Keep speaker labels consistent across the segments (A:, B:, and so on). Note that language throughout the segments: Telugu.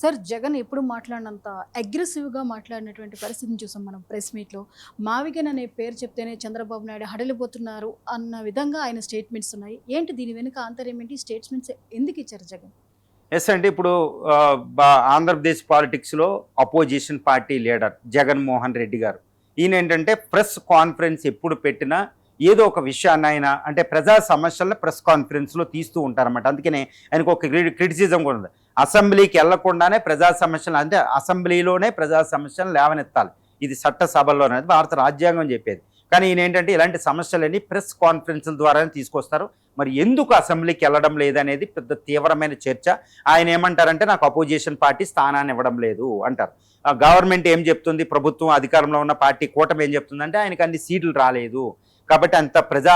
A: సార్ జగన్ ఎప్పుడు మాట్లాడినంత అగ్రెసివ్‌గా మాట్లాడినటువంటి పరిస్థితిని చూసాం మనం ప్రెస్ మీట్‌లో. మావిగన్ అనే పేరు చెప్తేనే చంద్రబాబు నాయుడు హడలిపోతున్నారు అన్న విధంగా ఆయన స్టేట్మెంట్స్ ఉన్నాయి. ఏంటి దీని వెనుక ఆంతర్యం ఏంటి? స్టేట్మెంట్స్ ఎందుకు ఇచ్చారు జగన్?
B: ఎస్ అంటే ఇప్పుడు ఆంధ్రప్రదేశ్ పాలిటిక్స్లో opposition party leader Jaganmohan Reddy గారు ఈయన ఏంటంటే ప్రెస్ కాన్ఫరెన్స్ ఎప్పుడు పెట్టినా ఏదో ఒక విషయాన్ని ఆయన అంటే ప్రజా సమస్యలను ప్రెస్ కాన్ఫరెన్స్లో తీస్తూ ఉంటారన్నమాట. అందుకనే ఆయనకు ఒక క్రిటిసిజం కూడా ఉంది. అసెంబ్లీకి వెళ్లకుండానే ప్రజా సమస్యలు అంటే అసెంబ్లీలోనే ప్రజా సమస్యలను లేవనెత్తాలి, ఇది చట్టసభల్లో అనేది భారత రాజ్యాంగం చెప్పేది. కానీ ఈయన ఏంటంటే ఇలాంటి సమస్యలన్నీ ప్రెస్ కాన్ఫరెన్స్ల ద్వారానే తీసుకొస్తారు. మరి ఎందుకు అసెంబ్లీకి వెళ్ళడం లేదనేది పెద్ద తీవ్రమైన చర్చ. ఆయన ఏమంటారంటే నాకు అపోజిషన్ పార్టీ స్థానాన్ని ఇవ్వడం లేదు అంటారు. గవర్నమెంట్ ఏం చెప్తుంది, ప్రభుత్వం అధికారంలో ఉన్న పార్టీ కూటమి ఏం చెప్తుందంటే ఆయనకు అన్ని సీట్లు రాలేదు కాబట్టి అంత ప్రజా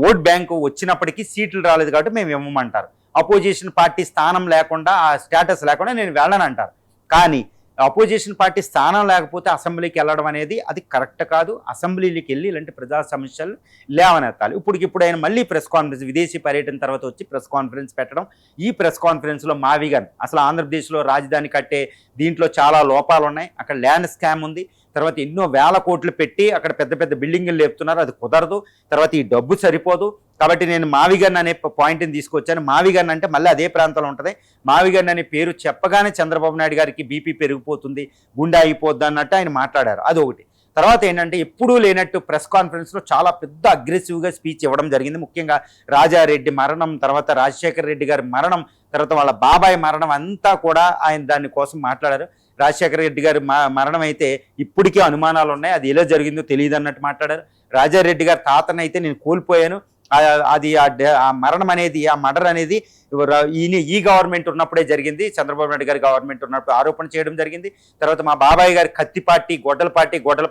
B: ఓట్ బ్యాంకు వచ్చినప్పటికీ సీట్లు రాలేదు కాబట్టి మేము ఇవ్వమంటారు. అపోజిషన్ పార్టీ స్థానం లేకుండా ఆ స్టేటస్ లేకుండా నేను వెళ్ళనంటారు. కానీ అపోజిషన్ పార్టీ స్థానం లేకపోతే అసెంబ్లీకి వెళ్ళడం అనేది అది కరెక్ట్ కాదు. అసెంబ్లీకి వెళ్ళి ఇలాంటి ప్రజా సమస్యలు లేవనెత్తాలి. ఇప్పటికిప్పుడు ఆయన మళ్ళీ ప్రెస్ కాన్ఫరెన్స్ విదేశీ పర్యటన తర్వాత వచ్చి ప్రెస్ కాన్ఫరెన్స్ పెట్టడం. ఈ ప్రెస్ కాన్ఫరెన్స్లో మావిగన్ అసలు ఆంధ్రప్రదేశ్లో రాజధాని కట్టే దీంట్లో చాలా లోపాలు ఉన్నాయి, అక్కడ ల్యాండ్ స్కామ్ ఉంది, తర్వాత ఎన్నో వేల కోట్లు పెట్టి అక్కడ పెద్ద పెద్ద బిల్డింగులు లేపుతున్నారు, అది కుదరదు, తర్వాత ఈ డబ్బు సరిపోదు కాబట్టి నేను మావిగన్ అనే పాయింట్ని తీసుకొచ్చాను. మావిగన్ అంటే మళ్ళీ అదే ప్రాంతంలో ఉంటుంది. మావిగన్ అనే పేరు చెప్పగానే చంద్రబాబు నాయుడు గారికి బీపీ పెరిగిపోతుంది, గుండె అయిపోద్ది అన్నట్టు ఆయన మాట్లాడారు. అదొకటి. తర్వాత ఏంటంటే ఎప్పుడూ లేనట్టు ప్రెస్ కాన్ఫరెన్స్లో చాలా పెద్ద అగ్రెసివ్గా స్పీచ్ ఇవ్వడం జరిగింది. ముఖ్యంగా రాజారెడ్డి మరణం, తర్వాత రాజశేఖర రెడ్డి గారి మరణం, తర్వాత వాళ్ళ బాబాయ్ మరణం అంతా కూడా ఆయన దాని కోసం మాట్లాడారు. రాజశేఖర రెడ్డి గారి మరణం అయితే ఇప్పటికీ అనుమానాలు ఉన్నాయి, అది ఎలా జరిగిందో తెలియదు అన్నట్టు మాట్లాడారు. రాజారెడ్డి గారి తాతనైతే నేను కోల్పోయాను, అది ఆ మరణం అనేది ఆ మర్డర్ అనేది ఈ గవర్నమెంట్ ఉన్నప్పుడే జరిగింది, చంద్రబాబు నాయుడు గారి గవర్నమెంట్ ఉన్నప్పుడు ఆరోపణ చేయడం జరిగింది. తర్వాత మా బాబాయ్ గారి కత్తి పార్టీ గొడ్డల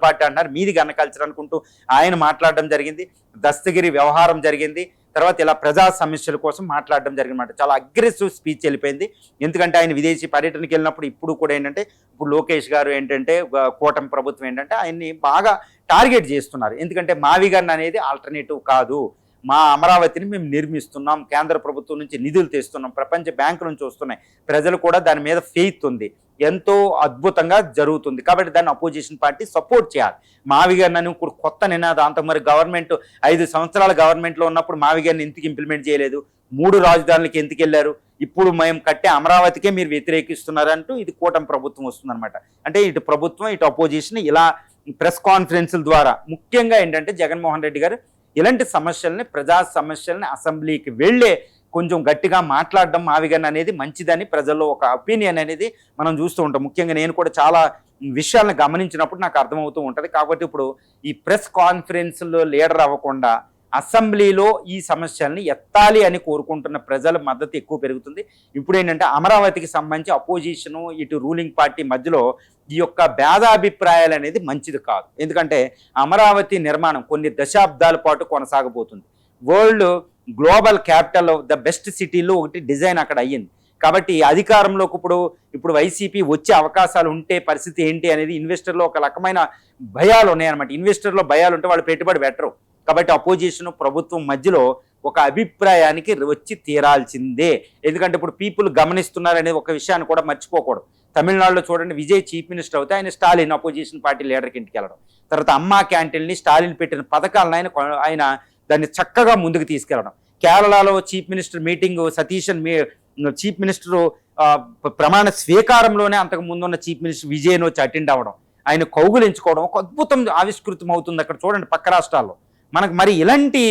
B: పార్టీ అన్నారు, మీది గన్నకల్చర్ అనుకుంటూ ఆయన మాట్లాడడం జరిగింది. దస్తగిరి వ్యవహారం జరిగింది. తర్వాత ఇలా ప్రజా సమస్యల కోసం మాట్లాడడం జరిగిందన్నమాట. చాలా అగ్రెసివ్ స్పీచ్ వెళ్ళిపోయింది. ఎందుకంటే ఆయన విదేశీ పర్యటనకి వెళ్ళినప్పుడు ఇప్పుడు కూడా ఏంటంటే ఇప్పుడు లోకేష్ గారు ఏంటంటే కూటమి ప్రభుత్వం ఏంటంటే ఆయన్ని బాగా టార్గెట్ చేస్తున్నారు. ఎందుకంటే మావిగన్ అనేది ఆల్టర్నేటివ్ కాదు, మా అమరావతిని మేము నిర్మిస్తున్నాం, కేంద్ర ప్రభుత్వం నుంచి నిధులు తెస్తున్నాం, ప్రపంచ బ్యాంకు నుంచి వస్తున్నాయి, ప్రజలు కూడా దాని మీద ఫెయిత్ ఉంది, ఎంతో అద్భుతంగా జరుగుతుంది కాబట్టి దాన్ని అపోజిషన్ పార్టీ సపోర్ట్ చేయాలి. మావిగన్ అని ఇప్పుడు కొత్త నినాదాంతం మరి గవర్నమెంట్ 5 సంవత్సరాల గవర్నమెంట్లో ఉన్నప్పుడు మావిగన్ ఎందుకు ఇంప్లిమెంట్ చేయలేదు, 3 రాజధానులకి ఎందుకు వెళ్ళారు, ఇప్పుడు మేము కట్టే అమరావతికే మీరు వ్యతిరేకిస్తున్నారంటూ ఇది కూటమి ప్రభుత్వం వస్తుందన్నమాట. అంటే ఇటు ప్రభుత్వం ఇటు అపోజిషన్ ఇలా ప్రెస్ కాన్ఫరెన్స్ల ద్వారా ముఖ్యంగా ఏంటంటే జగన్మోహన్ రెడ్డి గారు ఇలాంటి సమస్యల్ని ప్రజా సమస్యల్ని అసెంబ్లీకి వెళ్ళే కొంచెం గట్టిగా మాట్లాడడం మావిగన్ అనేది మంచిదని ప్రజల్లో ఒక ఒపీనియన్ అనేది మనం చూస్తూ ఉంటాం. ముఖ్యంగా నేను కూడా చాలా విషయాలను గమనించినప్పుడు నాకు అర్థమవుతూ ఉంటుంది. కాబట్టి ఇప్పుడు ఈ ప్రెస్ కాన్ఫరెన్స్లో లీడర్ అవ్వకుండా అసెంబ్లీలో ఈ సమస్యల్ని ఎత్తాలి అని కోరుకుంటున్న ప్రజల మద్దతు ఎక్కువ పెరుగుతుంది. ఇప్పుడు ఏంటంటే అమరావతికి సంబంధించి అపోజిషను ఇటు రూలింగ్ పార్టీ మధ్యలో ఈ యొక్క భేదాభిప్రాయాలు అనేది మంచిది కాదు. ఎందుకంటే అమరావతి నిర్మాణం కొన్ని దశాబ్దాల పాటు కొనసాగబోతుంది. World global capital of the best సిటీలో ఒకటి డిజైన్ అక్కడ అయ్యింది. కాబట్టి అధికారంలోకి ఇప్పుడు వైసీపీ వచ్చే అవకాశాలు ఉంటే పరిస్థితి ఏంటి అనేది ఇన్వెస్టర్లో ఒక రకమైన భయాలు ఉన్నాయన్నమాట. ఇన్వెస్టర్లో భయాలు ఉంటే వాళ్ళు పెట్టుబడి పెట్టరు. కాబట్టి అపోజిషన్ ప్రభుత్వం మధ్యలో ఒక అభిప్రాయానికి వచ్చి తీరాల్సిందే. ఎందుకంటే ఇప్పుడు పీపుల్ గమనిస్తున్నారనే ఒక విషయాన్ని కూడా మర్చిపోకూడదు. తమిళనాడులో చూడండి, విజయ్ చీఫ్ మినిస్టర్ అవుతే ఆయన స్టాలిన్ అపోజిషన్ పార్టీ లీడర్కి ఇంటికి వెళ్ళడం, తర్వాత అమ్మా క్యాంటీన్ని స్టాలిన్ పెట్టిన పథకాలను ఆయన దాన్ని చక్కగా ముందుకు తీసుకెళ్ళడం. కేరళలో chief minister meeting Satheesan chief minister ప్రమాణ స్వీకారంలోనే అంతకు ముందున్న చీఫ్ మినిస్టర్ విజయన్ వచ్చి అటెండ్ అవ్వడం, ఆయన కౌగులించుకోవడం ఒక అద్భుతం ఆవిష్కృతం అవుతుంది అక్కడ చూడండి పక్క రాష్ట్రాల్లో. మనకు మరి ఇలాంటి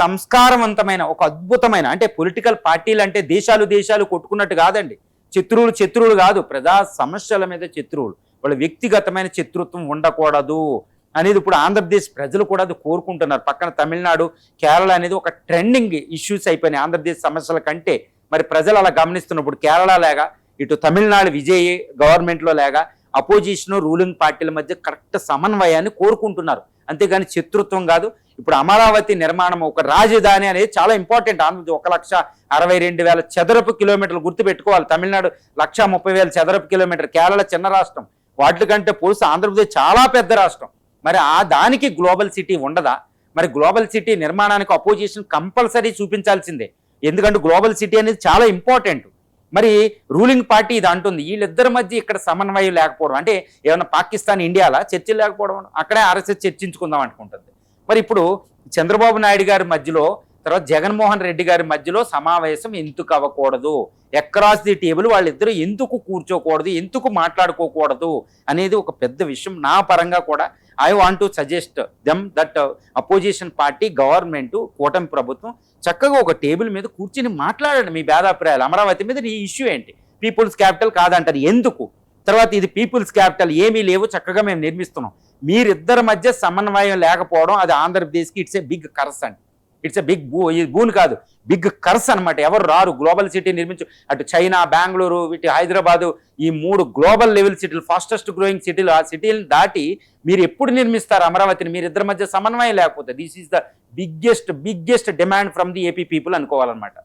B: సంస్కారవంతమైన ఒక అద్భుతమైన అంటే పొలిటికల్ పార్టీలు అంటే దేశాలు కొట్టుకున్నట్టు కాదండి, శత్రువులు కాదు, ప్రజా సమస్యల మీద శత్రువులు, వాళ్ళ వ్యక్తిగతమైన శత్రుత్వం ఉండకూడదు అనేది ఇప్పుడు ఆంధ్రప్రదేశ్ ప్రజలు కూడా అది కోరుకుంటున్నారు. పక్కన తమిళనాడు కేరళ అనేది ఒక ట్రెండింగ్ ఇష్యూస్ అయిపోయినాయి ఆంధ్రప్రదేశ్ సమస్యల కంటే. మరి ప్రజలు అలా గమనిస్తున్నప్పుడు కేరళ లేగా ఇటు తమిళనాడు విజయ్ గవర్నమెంట్లో లేగా అపోజిషన్ రూలింగ్ పార్టీల మధ్య కరెక్ట్ సమన్వయాన్ని కోరుకుంటున్నారు, అంతేగాని శత్రుత్వం కాదు. ఇప్పుడు అమరావతి నిర్మాణం ఒక రాజధాని అనేది చాలా ఇంపార్టెంట్. ఆంధ్రప్రదేశ్ 1,62,000 చదరపు కిలోమీటర్లు గుర్తుపెట్టుకోవాలి. తమిళనాడు 1,30,000 చదరపు కిలోమీటర్, కేరళ చిన్న రాష్ట్రం, వాటికంటే పోలిస్తే ఆంధ్రప్రదేశ్ చాలా పెద్ద రాష్ట్రం. మరి దానికి గ్లోబల్ సిటీ ఉండదా? మరి గ్లోబల్ సిటీ నిర్మాణానికి అపోజిషన్ కంపల్సరీ చూపించాల్సిందే. ఎందుకంటే గ్లోబల్ సిటీ అనేది చాలా ఇంపార్టెంట్. మరి రూలింగ్ పార్టీ ఇది అంటుంది, వీళ్ళిద్దరి మధ్య ఇక్కడ సమన్వయం లేకపోవడం అంటే ఏమైనా పాకిస్తాన్ ఇండియాలా చర్చలు లేకపోవడం, అక్కడే ఆర్ఎస్ఎస్ చర్చించుకుందాం అనుకుంటుంది. మరి ఇప్పుడు చంద్రబాబు నాయుడు గారి మధ్యలో తర్వాత జగన్మోహన్ రెడ్డి గారి మధ్యలో సమావేశం ఎందుకు అవ్వకూడదు, అక్రాస్ ది టేబుల్ వాళ్ళిద్దరూ ఎందుకు కూర్చోకూడదు, ఎందుకు మాట్లాడుకోకూడదు అనేది ఒక పెద్ద విషయం. నా పరంగా కూడా I want to suggest them that opposition party, government, కూటమి ప్రభుత్వం చక్కగా ఒక టేబుల్ మీద కూర్చుని మాట్లాడండి మీ భేదాభిప్రాయాలు. అమరావతి మీద ఈ ఇష్యూ ఏంటి, పీపుల్స్ క్యాపిటల్ కాదంటారు ఎందుకు, తర్వాత ఇది పీపుల్స్ క్యాపిటల్ ఏమీ లేవు చక్కగా మేము నిర్మిస్తున్నాం, మీరిద్దరి మధ్య సమన్వయం లేకపోవడం అది ఆంధ్రప్రదేశ్కి ఇట్స్ ఏ బిగ్ కర్స్ అండి. ఇట్స్ ఎ బిగ్ బూన్ కాదు, బిగ్ కర్స్ అనమాట. ఎవరు రారు గ్లోబల్ సిటీ నిర్మించు, అటు చైనా, బెంగళూరు, ఇటు హైదరాబాదు, ఈ 3 గ్లోబల్ లెవెల్ సిటీలు, ఫాస్టెస్ట్ గ్రోయింగ్ సిటీలు, ఆ సిటీలను దాటి మీరు ఎప్పుడు నిర్మిస్తారు అమరావతిని, మీరు ఇద్దరి మధ్య సమన్వయం లేకపోతే. This is the biggest demand from the AP people అనుకోవాలన్నమాట.